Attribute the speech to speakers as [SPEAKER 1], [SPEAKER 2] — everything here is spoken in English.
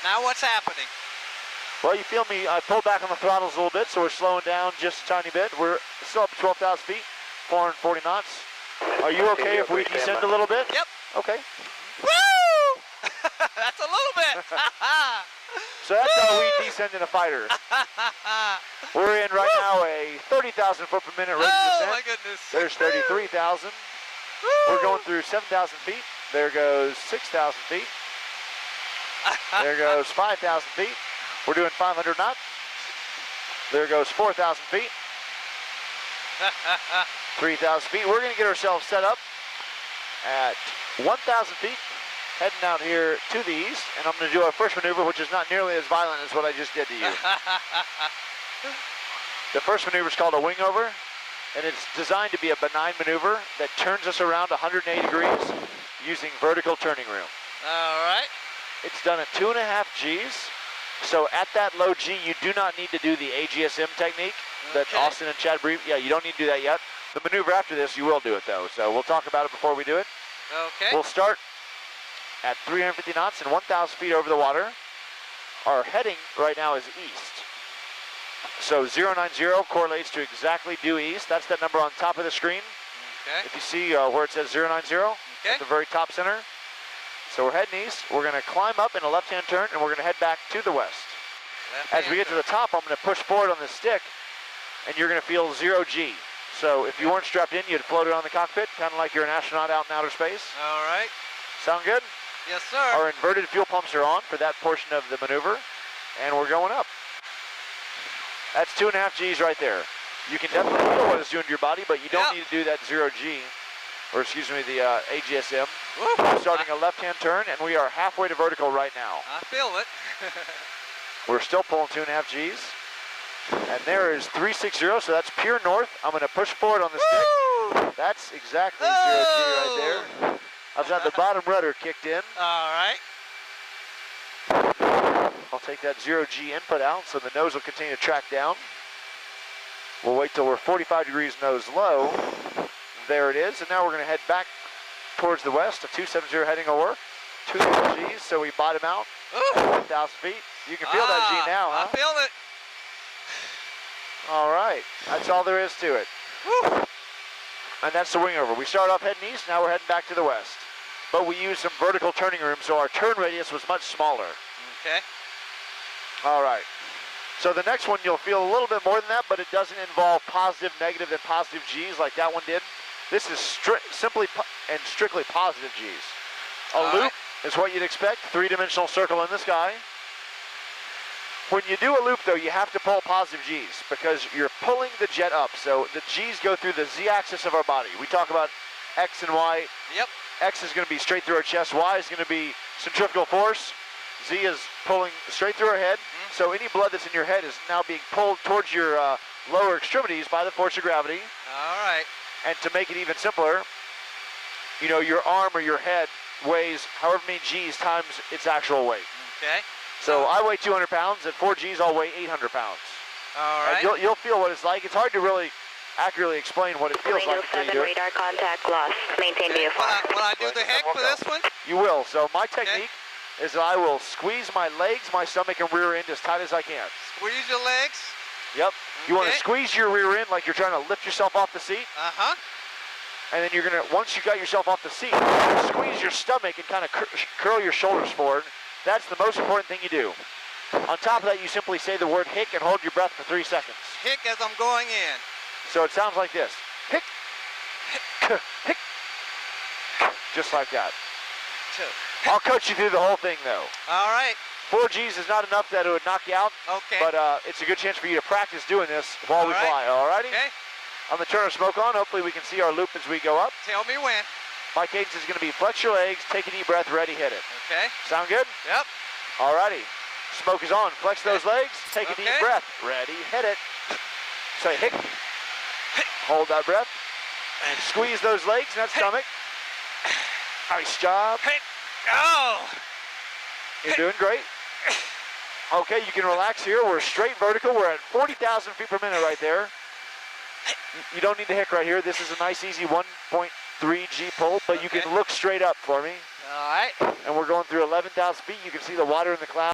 [SPEAKER 1] Now what's happening?
[SPEAKER 2] Well, you feel me, I pulled back on the throttles a little bit, so we're slowing down just a tiny bit. We're still up to 12,000 feet, 440 knots. Are you okay if we descend a little bit?
[SPEAKER 1] Yep.
[SPEAKER 2] Okay.
[SPEAKER 1] Woo! That's a little bit.
[SPEAKER 2] So that's how we descend in a fighter. We're in right now a 30,000 foot per minute rate of descent.
[SPEAKER 1] Oh my goodness.
[SPEAKER 2] There's 33,000. We're going through 7,000 feet. There goes 6,000 feet. There goes 5,000 feet. We're doing 500 knots. There goes 4,000 feet. 3,000 feet. We're going to get ourselves set up at 1,000 feet, heading out here to the east, and I'm going to do our first maneuver, which is not nearly as violent as what I just did to you. The first maneuver is called a wing over, and it's designed to be a benign maneuver that turns us around 180 degrees using vertical turning room.
[SPEAKER 1] All right.
[SPEAKER 2] It's done at 2.5 Gs. So at that low G, you do not need to do the AGSM technique that Austin and Chad briefed. Yeah, you don't need to do that yet. The maneuver after this, you will do it though. So we'll talk about it before we do it.
[SPEAKER 1] Okay.
[SPEAKER 2] We'll start at 350 knots and 1,000 feet over the water. Our heading right now is east. So 090 correlates to exactly due east. That's that number on top of the screen.
[SPEAKER 1] Okay.
[SPEAKER 2] If you see where it says 090 at the very top center. So we're heading east. We're going to climb up in a left-hand turn, and we're going to head back to the west. As we get to the top, I'm going to push forward on this stick, and you're going to feel 0 G. So if you weren't strapped in, you'd float it on the cockpit, kind of like you're an astronaut out in outer space.
[SPEAKER 1] All right.
[SPEAKER 2] Sound good?
[SPEAKER 1] Yes, sir.
[SPEAKER 2] Our inverted fuel pumps are on for that portion of the maneuver, and we're going up. That's 2.5 Gs right there. You can definitely feel what it's doing to your body, but you don't need to do that 0 G, or excuse me, the AGSM. We're starting a left-hand turn, and we are halfway to vertical right now.
[SPEAKER 1] I feel it.
[SPEAKER 2] We're still pulling 2.5 Gs. And there is 360, so that's pure north. I'm going to push forward on the stick. That's exactly 0 G right there. I've got the bottom rudder kicked in.
[SPEAKER 1] All right.
[SPEAKER 2] I'll take that 0 G input out, so the nose will continue to track down. We'll wait till we're 45 degrees nose low. There it is, and now we're going to head back towards the west. A 270 heading will work. 2 Gs, so we bottom out at 1,000 feet. You can feel that G now, huh?
[SPEAKER 1] I feel it.
[SPEAKER 2] All right, that's all there is to it.
[SPEAKER 1] Woo.
[SPEAKER 2] And that's the wing over. We start off heading east, now we're heading back to the west. But we used some vertical turning room, so our turn radius was much smaller.
[SPEAKER 1] Okay.
[SPEAKER 2] All right. So the next one, you'll feel a little bit more than that, but it doesn't involve positive, negative, and positive Gs like that one did. This is simply and strictly positive Gs. A loop is what you'd expect, three-dimensional circle in the sky. When you do a loop, though, you have to pull positive Gs because you're pulling the jet up. So the Gs go through the Z-axis of our body. We talk about X and Y.
[SPEAKER 1] Yep.
[SPEAKER 2] X is going to be straight through our chest. Y is going to be centrifugal force. Z is pulling straight through our head. So any blood that's in your head is now being pulled towards your lower extremities by the force of gravity.
[SPEAKER 1] All right.
[SPEAKER 2] And to make it even simpler, you know, your arm or your head weighs however many Gs times its actual weight.
[SPEAKER 1] Okay.
[SPEAKER 2] So I weigh 200 pounds. At 4 Gs, I'll weigh 800 pounds.
[SPEAKER 1] All right.
[SPEAKER 2] And you'll feel what it's like. It's hard to really accurately explain what it feels like until you do it.
[SPEAKER 3] Radar contact lost. Maintain VFR.
[SPEAKER 1] Will I do the heck for this one?
[SPEAKER 2] You will. So my technique is that I will squeeze my legs, my stomach, and rear end as tight as I can.
[SPEAKER 1] Squeeze your legs?
[SPEAKER 2] Yep. You want to squeeze your rear end like you're trying to lift yourself off the seat.
[SPEAKER 1] Uh-huh.
[SPEAKER 2] And then you're going to, once you got yourself off the seat, squeeze your stomach and kind of curl your shoulders forward. That's the most important thing you do. On top of that, you simply say the word hic and hold your breath for 3 seconds.
[SPEAKER 1] Hic as I'm going in.
[SPEAKER 2] So it sounds like this. Hic, hic, hic. Just like that. I'll coach you through the whole thing, though.
[SPEAKER 1] All right.
[SPEAKER 2] 4 Gs is not enough that it would knock you out.
[SPEAKER 1] Okay.
[SPEAKER 2] But it's a good chance for you to practice doing this while we fly. All righty?
[SPEAKER 1] Okay.
[SPEAKER 2] I'm going to turn our smoke on. Hopefully we can see our loop as we go up.
[SPEAKER 1] Tell me when.
[SPEAKER 2] My cadence is going to be flex your legs, take a deep breath, ready, hit it.
[SPEAKER 1] Okay.
[SPEAKER 2] Sound good?
[SPEAKER 1] Yep.
[SPEAKER 2] All righty. Smoke is on. Flex those legs, take a deep breath, ready, hit it. Say hic. Hold that breath. And squeeze those legs and that stomach. Nice job.
[SPEAKER 1] Oh!
[SPEAKER 2] You're doing great. Okay, you can relax here. We're straight vertical. We're at 40,000 feet per minute right there. You don't need to hic right here. This is a nice, easy 1.3 G pull, but you can look straight up for me.
[SPEAKER 1] All right.
[SPEAKER 2] And we're going through 11,000 feet. You can see the water in the clouds.